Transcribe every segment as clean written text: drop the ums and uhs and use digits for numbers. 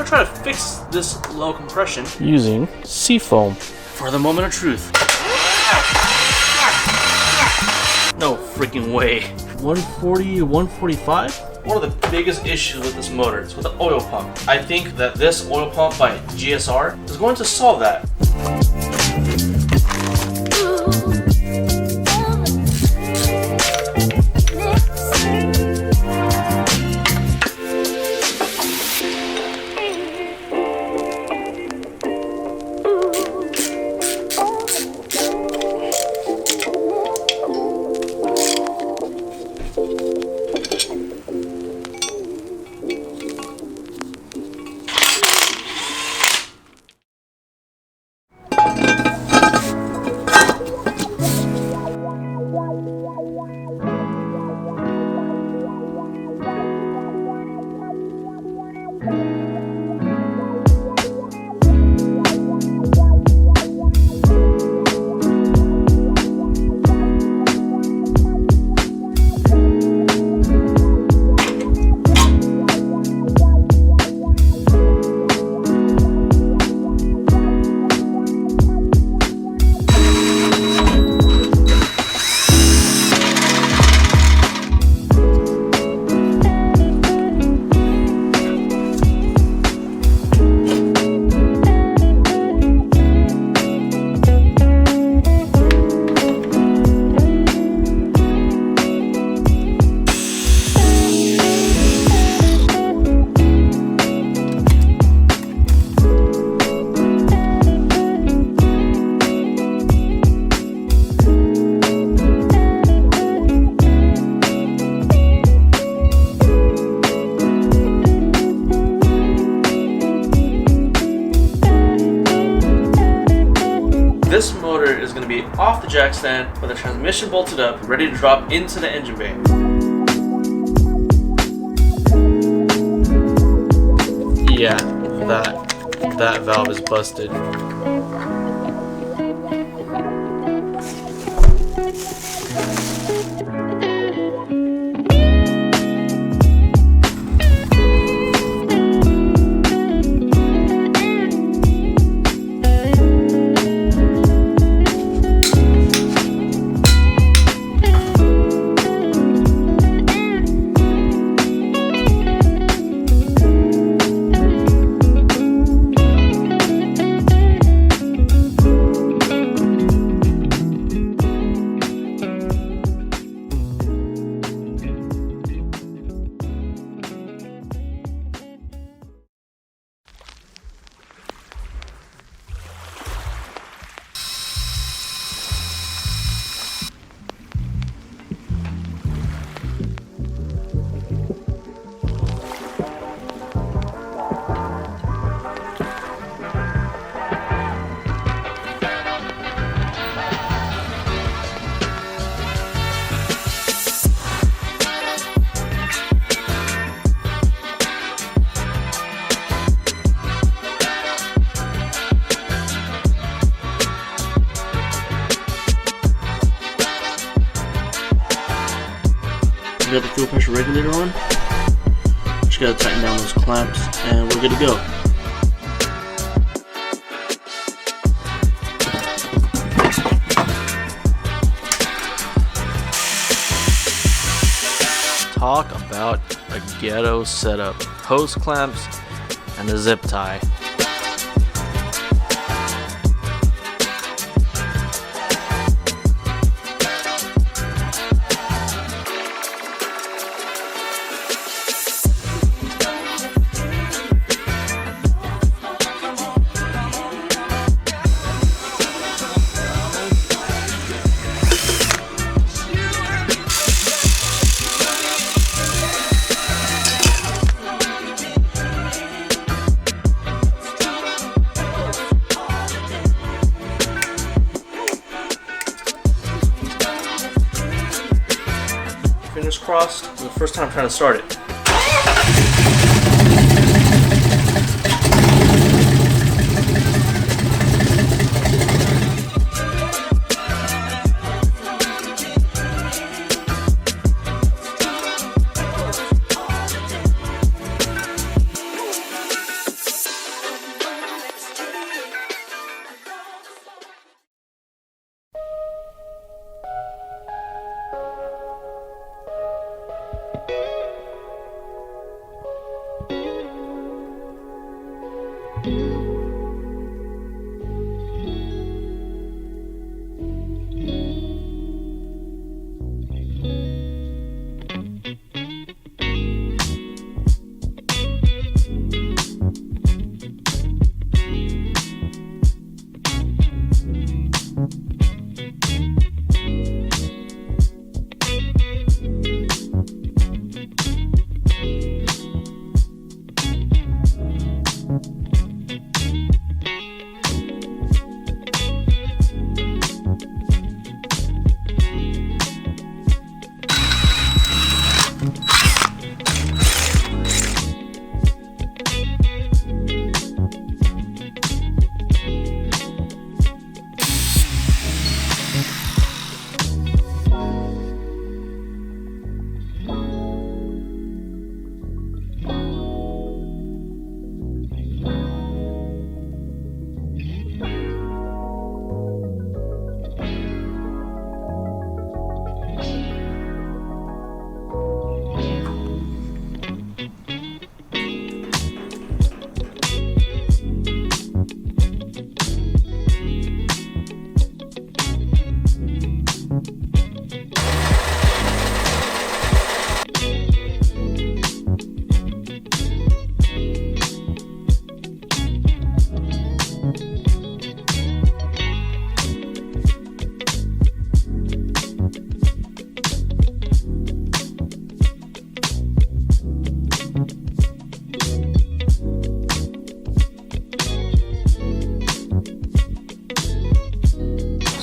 gonna try to fix this low compression using seafoam. for the moment of truth. No freaking way. 140 to 145? One of the biggest issues with this motor is with the oil pump. I think that this oil pump by GSR is going to solve that. This motor is going to be off the jack stand with the transmission bolted up, ready to drop into the engine bay. Yeah, that valve is busted. We got the fuel pressure regulator on. Just gotta tighten down those clamps and we're good to go. Talk about a ghetto setup. Hose clamps and a zip tie. Fingers crossed, it's the first time trying to start it.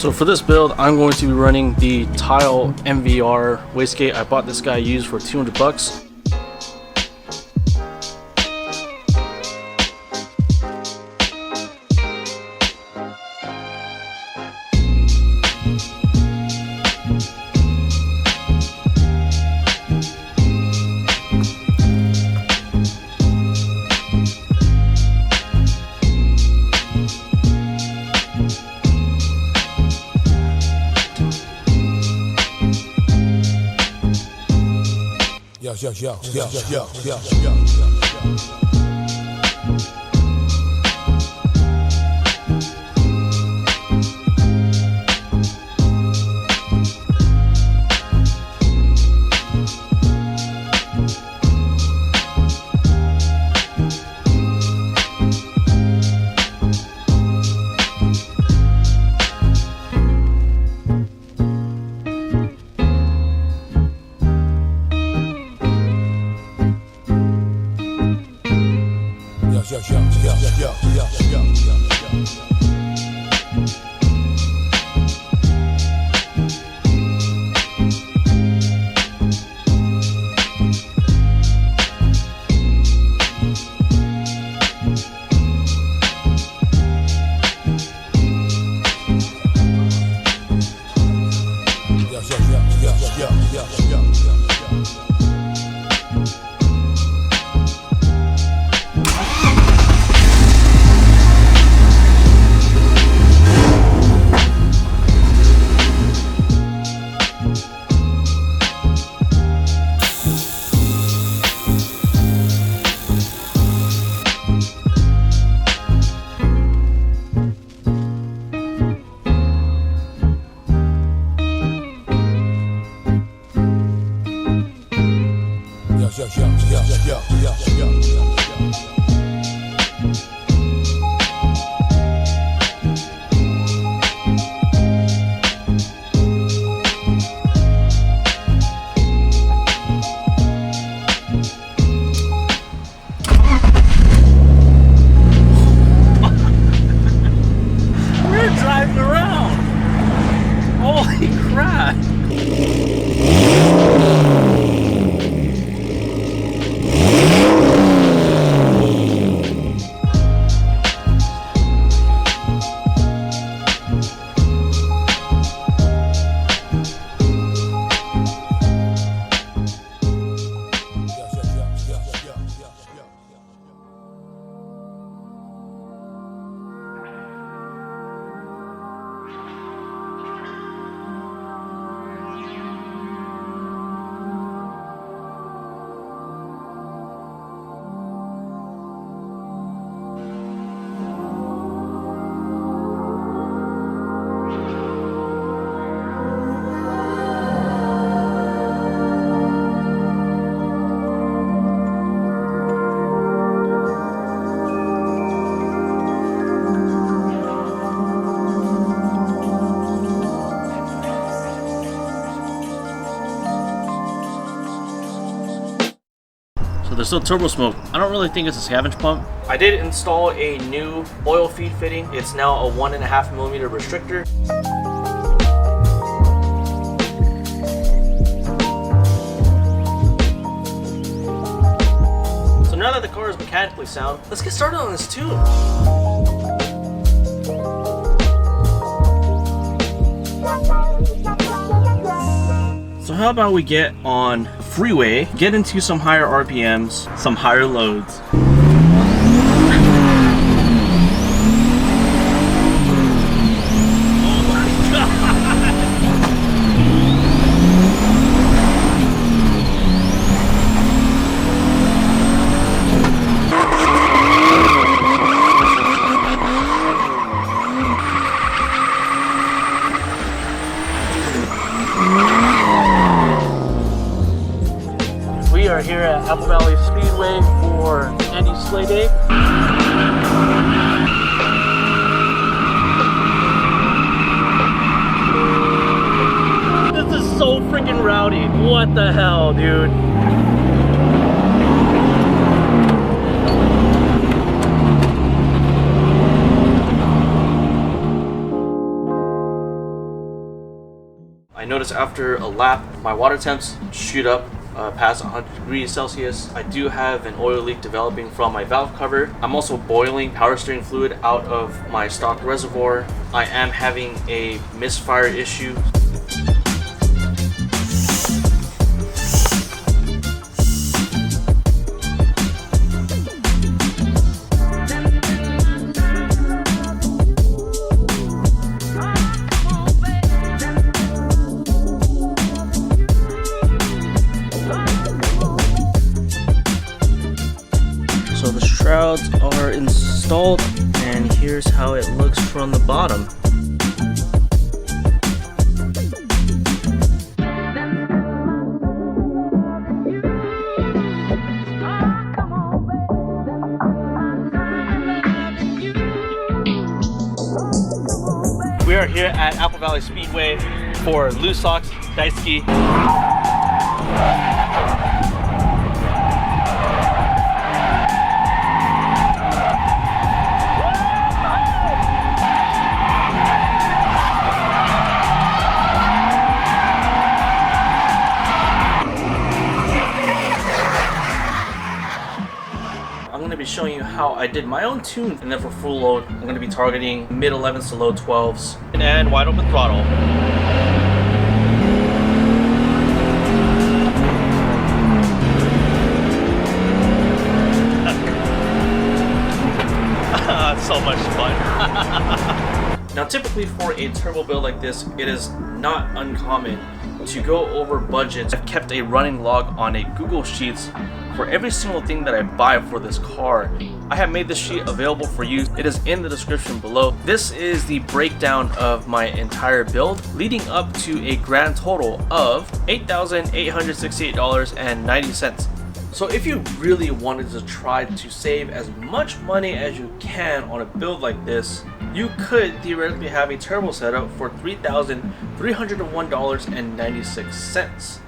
So for this build, I'm going to be running the Tial MVR wastegate. I bought this guy used for 200 bucks. Also, turbo smoke. I don't really think it's a scavenge pump. I did install a new oil feed fitting. It's now a 1.5 millimeter restrictor. So now that the car is mechanically sound, let's get started on this tune. So how about we get on freeway, get into some higher RPMs, some higher loads. We are here at Apple Valley Speedway for Andy's Sleigh Day. This is so freaking rowdy. What the hell, dude? I noticed after a lap, my water temps shoot up past 100 degrees Celsius. I do have an oil leak developing from my valve cover. I'm also boiling power steering fluid out of my stock reservoir. I am having a misfire issue. So the shrouds are installed, and here's how it looks from the bottom. We are here at Apple Valley Speedway for Loose Socks Daisuke. I'm going to be showing you how I did my own tune, and then for full load I'm going to be targeting mid 11s to low 12s and wide open throttle. So much fun. Now typically for a turbo build like this, it is not uncommon to go over budgets. I've kept a running log on a Google Sheets for every single thing that I buy for this car. I have made this sheet available for you. It is in the description below. This is the breakdown of my entire build, leading up to a grand total of $8,868.90. So if you really wanted to try to save as much money as you can on a build like this, you could theoretically have a turbo setup for $3,301.96.